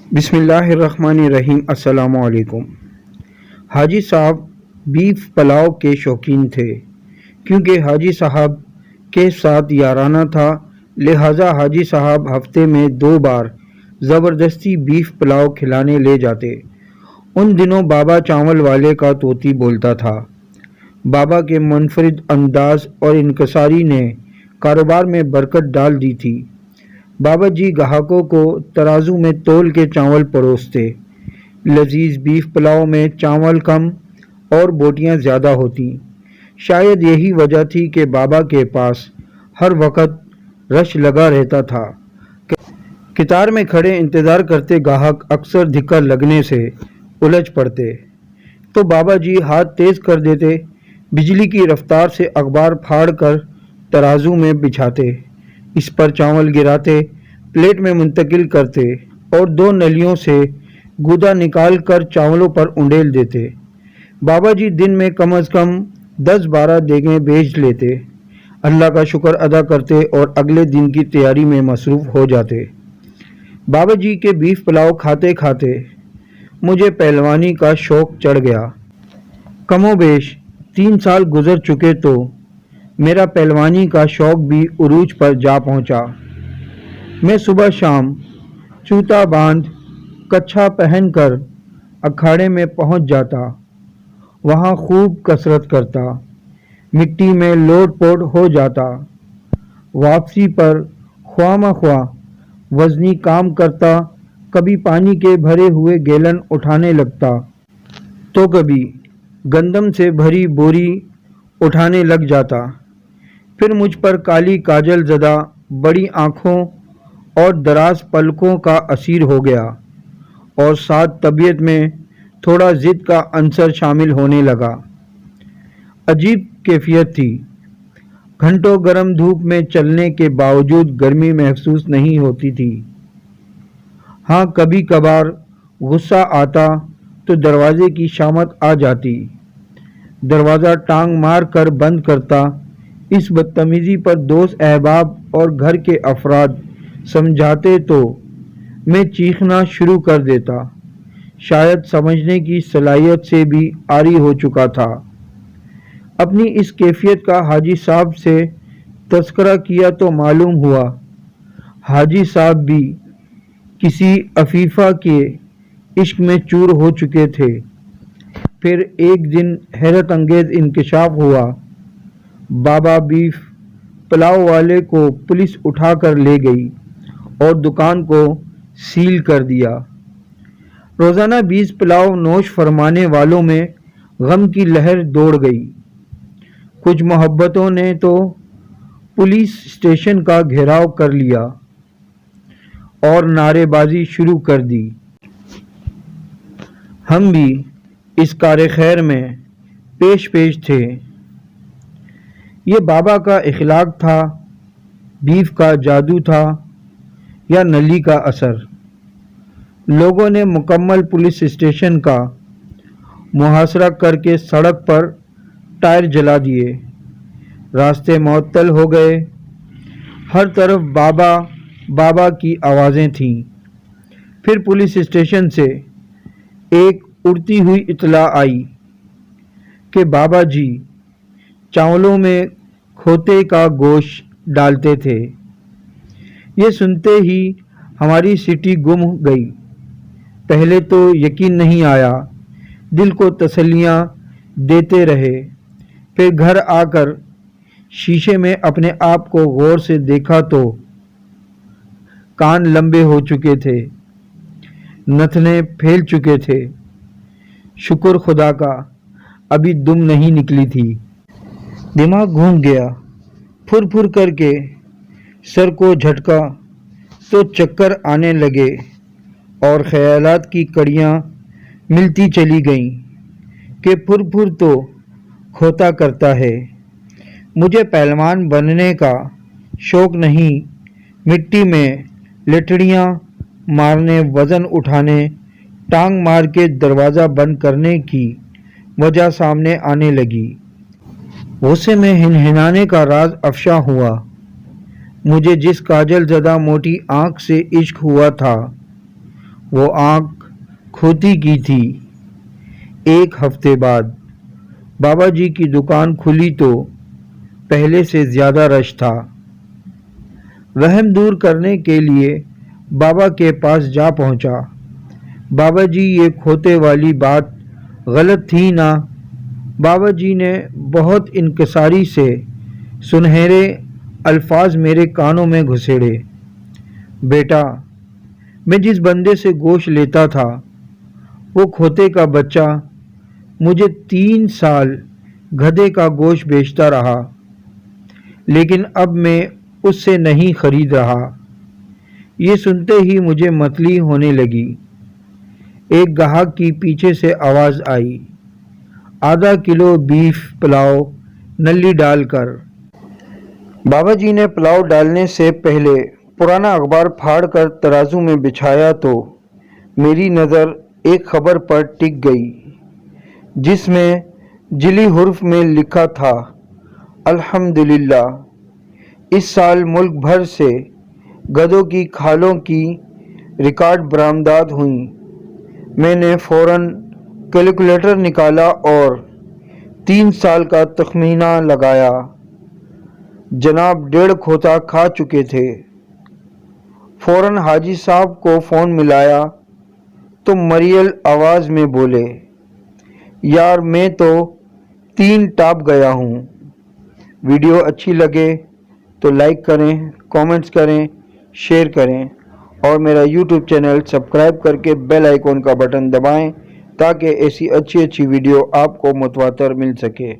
بسم اللہ الرحمن الرحیم۔ السلام علیکم۔ حاجی صاحب بیف پلاؤ کے شوقین تھے۔ کیونکہ حاجی صاحب کے ساتھ یارانہ تھا، لہٰذا حاجی صاحب ہفتے میں 2 بار زبردستی بیف پلاؤ کھلانے لے جاتے۔ ان دنوں بابا چاول والے کا طوطی بولتا تھا۔ بابا کے منفرد انداز اور انکساری نے کاروبار میں برکت ڈال دی تھی۔ بابا جی گاہکوں کو ترازو میں تول کے چاول پروستے۔ لذیذ بیف پلاؤ میں چاول کم اور بوٹیاں زیادہ ہوتی۔ شاید یہی وجہ تھی کہ بابا کے پاس ہر وقت رش لگا رہتا تھا۔ قطار میں کھڑے انتظار کرتے گاہک اکثر دھکا لگنے سے الجھ پڑتے تو بابا جی ہاتھ تیز کر دیتے، بجلی کی رفتار سے اخبار پھاڑ کر ترازو میں بچھاتے، اس پر چاول گراتے، پلیٹ میں منتقل کرتے اور 2 نلیوں سے گودا نکال کر چاولوں پر انڈیل دیتے۔ بابا جی دن میں کم از کم 10-12 دیگیں بیچ لیتے، اللہ کا شکر ادا کرتے اور اگلے دن کی تیاری میں مصروف ہو جاتے۔ بابا جی کے بیف پلاؤ کھاتے کھاتے مجھے پہلوانی کا شوق چڑھ گیا۔ کم و بیش 3 سال گزر چکے تو میرا پہلوانی کا شوق بھی عروج پر جا پہنچا۔ میں صبح شام چوتا باندھ کچھا پہن کر اکھاڑے میں پہنچ جاتا، وہاں خوب کسرت کرتا، مٹی میں لوٹ پوٹ ہو جاتا، واپسی پر خواہ مخواہ وزنی کام کرتا، کبھی پانی کے بھرے ہوئے گیلن اٹھانے لگتا تو کبھی گندم سے بھری بوری اٹھانے لگ جاتا۔ پھر مجھ پر کالی کاجل زدہ بڑی آنکھوں اور دراز پلکوں کا اثر ہو گیا اور ساتھ طبیعت میں تھوڑا ضد کا عنصر شامل ہونے لگا۔ عجیب کیفیت تھی۔ گھنٹوں گرم دھوپ میں چلنے کے باوجود گرمی محسوس نہیں ہوتی تھی۔ ہاں کبھی کبھار غصہ آتا تو دروازے کی شامت آ جاتی، دروازہ ٹانگ مار کر بند کرتا۔ اس بدتمیزی پر دوست احباب اور گھر کے افراد سمجھاتے تو میں چیخنا شروع کر دیتا، شاید سمجھنے کی صلاحیت سے بھی عاری ہو چکا تھا۔ اپنی اس کیفیت کا حاجی صاحب سے تذکرہ کیا تو معلوم ہوا حاجی صاحب بھی کسی عفیفہ کے عشق میں چور ہو چکے تھے۔ پھر ایک دن حیرت انگیز انکشاف ہوا، بابا بیف پلاؤ والے کو پولیس اٹھا کر لے گئی اور دکان کو سیل کر دیا۔ روزانہ بیف پلاؤ نوش فرمانے والوں میں غم کی لہر دوڑ گئی۔ کچھ محبتوں نے تو پولیس اسٹیشن کا گھیراؤ کر لیا اور نعرے بازی شروع کر دی۔ ہم بھی اس کار خیر میں پیش تھے۔ یہ بابا کا اخلاق تھا، بیف کا جادو تھا، یا نلی کا اثر؟ لوگوں نے مکمل پولیس اسٹیشن کا محاصرہ کر کے سڑک پر ٹائر جلا دیے، راستے معطل ہو گئے، ہر طرف بابا بابا کی آوازیں تھیں۔ پھر پولیس اسٹیشن سے ایک اڑتی ہوئی اطلاع آئی کہ بابا جی چاولوں میں کھوتے کا گوشت ڈالتے تھے۔ یہ سنتے ہی ہماری سٹی گم گئی۔ پہلے تو یقین نہیں آیا، دل کو تسلیاں دیتے رہے۔ پھر گھر آ کر شیشے میں اپنے آپ کو غور سے دیکھا تو کان لمبے ہو چکے تھے، نتنے پھیل چکے تھے۔ شکر خدا کا ابھی دم نہیں نکلی تھی۔ دماغ گھوم گیا، پھر پھر کر کے سر کو جھٹکا تو چکر آنے لگے اور خیالات کی کڑیاں ملتی چلی گئیں کہ پھر تو کھوتا کرتا ہے۔ مجھے پہلوان بننے کا شوق نہیں، مٹی میں لٹڑیاں مارنے، وزن اٹھانے، ٹانگ مار کے دروازہ بند کرنے کی وجہ سامنے آنے لگی۔ غصے میں ہنہنانے کا راز افشا ہوا۔ مجھے جس کاجل زدہ موٹی آنکھ سے عشق ہوا تھا وہ آنکھ کھوتی کی تھی۔ ایک ہفتے بعد بابا جی کی دکان کھلی تو پہلے سے زیادہ رش تھا۔ وہم دور کرنے کے لیے بابا کے پاس جا پہنچا۔ بابا جی یہ کھوتے والی بات غلط تھی نا؟ بابا جی نے بہت انکساری سے سنہرے الفاظ میرے کانوں میں گھسیڑے۔ بیٹا، میں جس بندے سے گوشت لیتا تھا وہ کھوتے کا بچہ مجھے 3 سال گدھے کا گوشت بیچتا رہا، لیکن اب میں اس سے نہیں خرید رہا۔ یہ سنتے ہی مجھے متلی ہونے لگی۔ ایک گاہک کی پیچھے سے آواز آئی، آدھا کلو بیف پلاؤ نلی ڈال کر۔ بابا جی نے پلاؤ ڈالنے سے پہلے پرانا اخبار پھاڑ کر ترازو میں بچھایا تو میری نظر ایک خبر پر ٹک گئی جس میں جلی حرف میں لکھا تھا، الحمدللہ اس سال ملک بھر سے گدھوں کی کھالوں کی ریکارڈ برآمدات ہوئیں۔ میں نے فوراً کیلکولیٹر نکالا اور 3 سال کا تخمینہ لگایا۔ جناب 1.5 کھوتا کھا چکے تھے۔ فوراً حاجی صاحب کو فون ملایا تو مریل آواز میں بولے، یار میں تو 3 ٹاپ گیا ہوں۔ ویڈیو اچھی لگے تو لائک کریں، کامنٹس کریں، شیئر کریں اور میرا یوٹیوب چینل سبسکرائب کر کے بیل آئیکن کا بٹن دبائیں تاکہ ایسی اچھی ویڈیو آپ کو متواتر مل سکے۔